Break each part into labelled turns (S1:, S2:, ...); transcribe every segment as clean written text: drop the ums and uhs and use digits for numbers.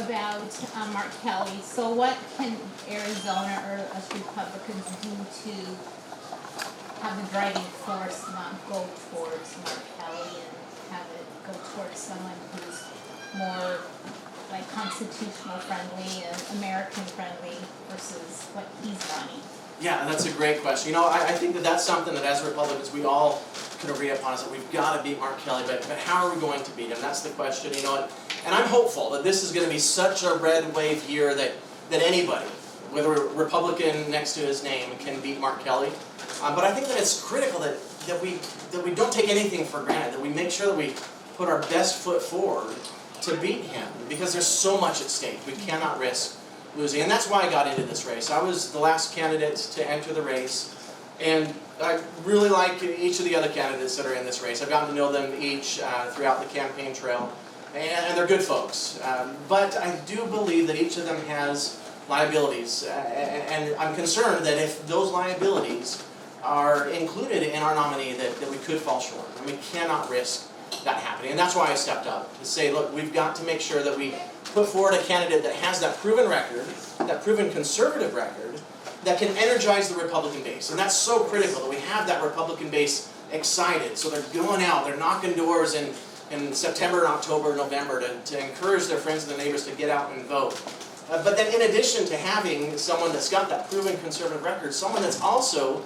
S1: about Mark Kelly. So what can Arizona or us Republicans do to have the driving force not go towards Mark Kelly and have it go towards someone who's more like constitutional friendly and American friendly versus what he's running?
S2: Yeah, that's a great question. I think that that's something that as Republicans we all can agree upon, is that we've got to beat Mark Kelly, but how are we going to beat him? That's the question, and I'm hopeful that this is going to be such a red wave year that anybody, whether a Republican next to his name, can beat Mark Kelly. But I think that it's critical that we don't take anything for granted, that we make sure that we put our best foot forward to beat him, because there's so much at stake. We cannot risk losing, and that's why I got into this race. I was the last candidate to enter the race, and I really like each of the other candidates that are in this race. I've gotten to know them each throughout the campaign trail, and they're good folks. But I do believe that each of them has liabilities, and I'm concerned that if those liabilities are included in our nominee, that we could fall short, and we cannot risk that happening. And that's why I stepped up to say, look, we've got to make sure that we put forward a candidate that has that proven record, that proven conservative record, that can energize the Republican base. And that's so critical, that we have that Republican base excited. So they're going out, they're knocking doors in September and October and November to encourage their friends and their neighbors to get out and vote. But then in addition to having someone that's got that proven conservative record, someone that's also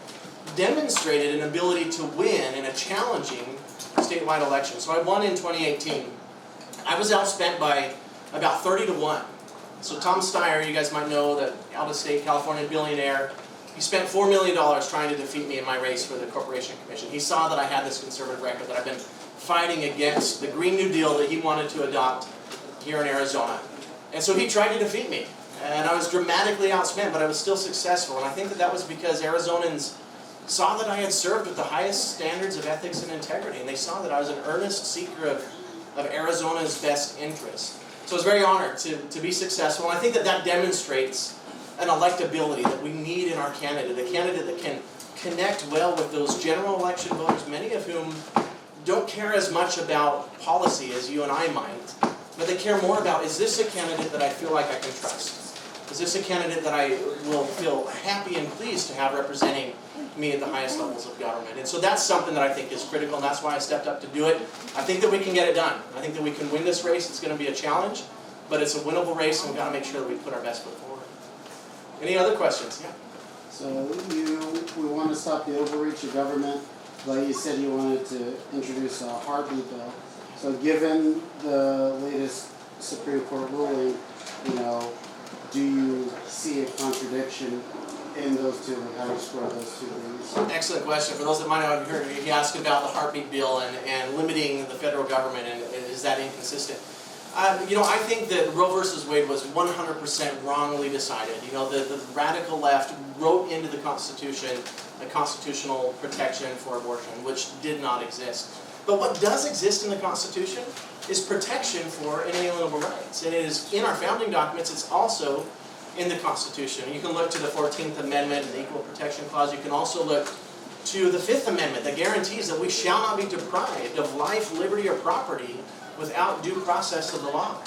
S2: demonstrated an ability to win in a challenging statewide election. So I won in 2018. I was outspent by about 30-1. So Tom Steyer, you guys might know, that out-of-state California billionaire, he spent $4 million trying to defeat me in my race for the Corporation Commission. He saw that I had this conservative record, that I've been fighting against the Green New Deal that he wanted to adopt here in Arizona. And so he tried to defeat me. And I was dramatically outspent, but I was still successful. And I think that was because Arizonans saw that I had served with the highest standards of ethics and integrity. And they saw that I was an earnest seeker of Arizona's best interest. So I was very honored to be successful, and I think that demonstrates an electability that we need in our candidate, a candidate that can connect well with those general election voters, many of whom don't care as much about policy as you and I might, but they care more about, is this a candidate that I feel like I can trust? Is this a candidate that I will feel happy and pleased to have representing me at the highest levels of government? And so that's something that I think is critical, and that's why I stepped up to do it. I think that we can get it done. I think that we can win this race. It's going to be a challenge, but it's a winnable race, and we've got to make sure that we put our best foot forward. Any other questions? Yeah.
S3: So we want to stop the overreach of government, but you said you wanted to introduce a heartbeat bill. So given the latest Supreme Court ruling, do you see a contradiction in those two, and how do you square those two things?
S2: Excellent question. For those that might not have heard, he asked about the heartbeat bill and limiting the federal government, and is that inconsistent? I think that Roe versus Wade was 100% wrongly decided. The radical left wrote into the Constitution a constitutional protection for abortion, which did not exist. But what does exist in the Constitution is protection for inalienable rights. And it is in our founding documents. It's also in the Constitution. You can look to the 14th Amendment and the Equal Protection Clause. You can also look to the 5th Amendment that guarantees that we shall not be deprived of life, liberty, or property without due process of the law.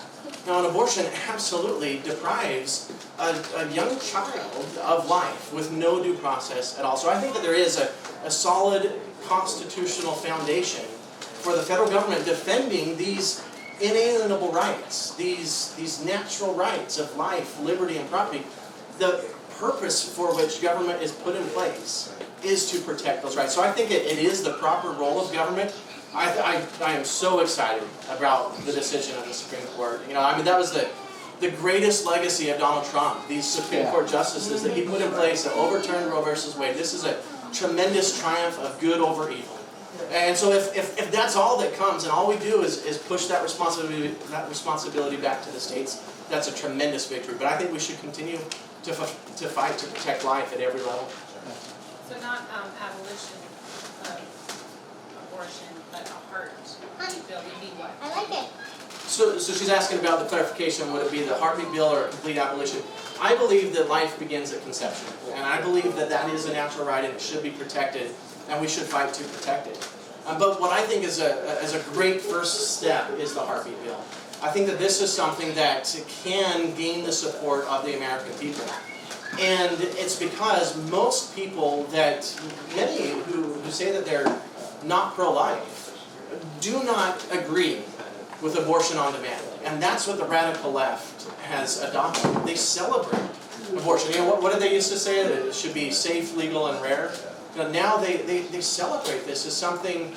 S2: Now, an abortion absolutely deprives a young child of life with no due process at all. So I think that there is a solid constitutional foundation for the federal government defending these inalienable rights, these natural rights of life, liberty, and property. The purpose for which government is put in place is to protect those rights. So I think it is the proper role of government. I am so excited about the decision of the Supreme Court. That was the greatest legacy of Donald Trump, these Supreme Court justices that he put in place that overturned Roe versus Wade. This is a tremendous triumph of good over evil. And so if that's all that comes, and all we do is push that responsibility back to the states, that's a tremendous victory. But I think we should continue to fight to protect life at every level.
S4: So not abolition of abortion, but a heartbeat bill would be what?
S1: I like it.
S2: So she's asking about the clarification, would it be the heartbeat bill or a complete abolition? I believe that life begins at conception, and I believe that is a natural right and it should be protected, and we should fight to protect it. But what I think is a great first step is the heartbeat bill. I think that this is something that can gain the support of the American people. And it's because most people many who say that they're not pro-life, do not agree with abortion on demand. And that's what the radical left has adopted. They celebrate abortion. You know, what did they used to say? That it should be safe, legal, and rare? You know, now they celebrate this as something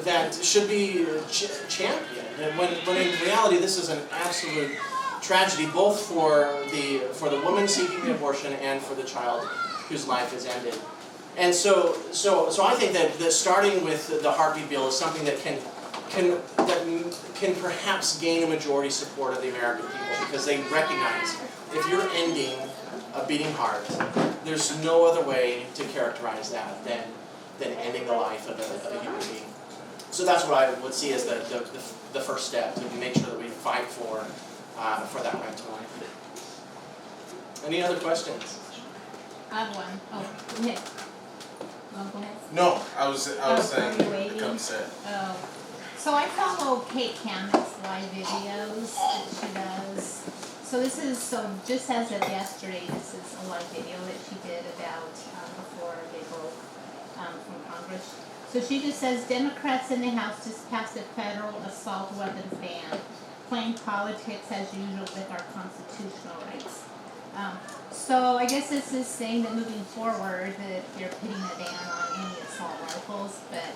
S2: that should be championed. And when in reality this is an absolute tragedy, both for the woman seeking the abortion and for the child whose life is ended. And so I think that starting with the heartbeat bill is something that can perhaps gain a majority support of the American people, because they recognize if you're ending a beating heart, there's no other way to characterize that than ending the life of a human being. So that's what I would see as the first step, to make sure that we fight for that right to life. Any other questions?
S1: I have one. Oh, Nick. Go ahead.
S5: No, I was saying,
S1: are you waiting?
S5: come say.
S1: Oh, so I follow Kate Kammett's live videos that she does. So just as of yesterday, this is a live video that she did about before they broke from Congress. So she just says, Democrats in the House just passed a federal assault weapons ban, playing politics as usual with our constitutional rights. So I guess this is saying that moving forward that they're putting a ban on any assault rifles, but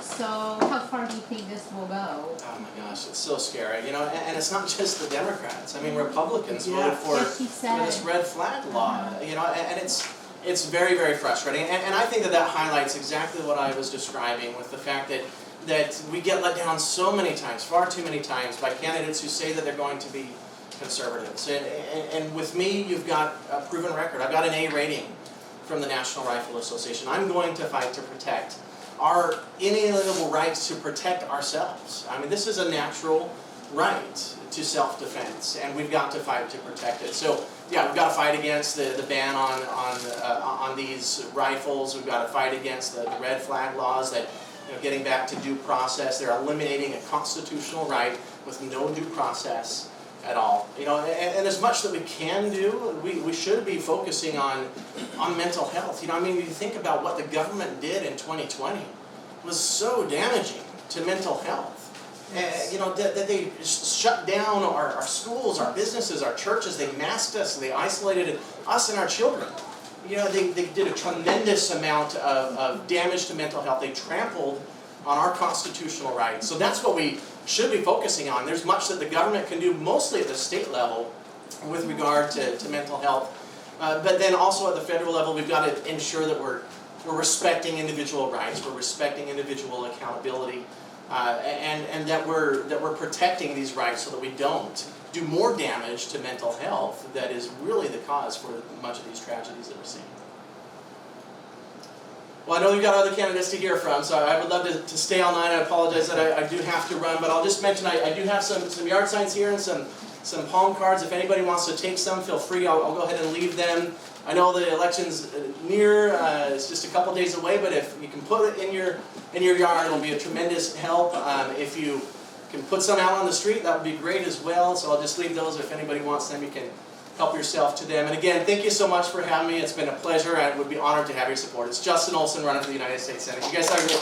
S1: so how far do you think this will go?
S2: Oh my gosh, it's so scary. You know, and it's not just the Democrats. I mean, Republicans voted for this red flag law. You know, and it's very, very frustrating. And I think that highlights exactly what I was describing, with the fact that we get let down so many times, far too many times, by candidates who say that they're going to be conservatives. And with me, you've got a proven record. I've got an A rating from the National Rifle Association. I'm going to fight to protect our inalienable rights to protect ourselves. I mean, this is a natural right to self-defense, and we've got to fight to protect it. So, yeah, we've got to fight against the ban on these rifles. We've got to fight against the red flag laws that, you know, getting back to due process, they're eliminating a constitutional right with no due process at all. You know, and as much that we can do, we should be focusing on mental health. You know, I mean, you think about what the government did in 2020 was so damaging to mental health. You know, that they shut down our schools, our businesses, our churches. They masked us, they isolated us and our children. You know, they did a tremendous amount of damage to mental health. They trampled on our constitutional rights. So that's what we should be focusing on. There's much that the government can do, mostly at the state level, with regard to mental health. But then also at the federal level, we've got to ensure that we're respecting individual rights, we're respecting individual accountability, and that we're protecting these rights so that we don't do more damage to mental health that is really the cause for much of these tragedies that we're seeing. Well, I know you've got other candidates to hear from, so I would love to stay online. I apologize that I do have to run, but I'll just mention I do have some yard signs here and some palm cards. If anybody wants to take some, feel free. I'll go ahead and leave them. I know the election's near, it's just a couple days away, but if you can put it in your yard, it'll be a tremendous help. If you can put some out on the street, that would be great as well. So I'll just leave those. If anybody wants them, you can help yourself to them. And again, thank you so much for having me. It's been a pleasure. I would be honored to have your support. It's Justin Olson running for the United States Senate. You guys have a great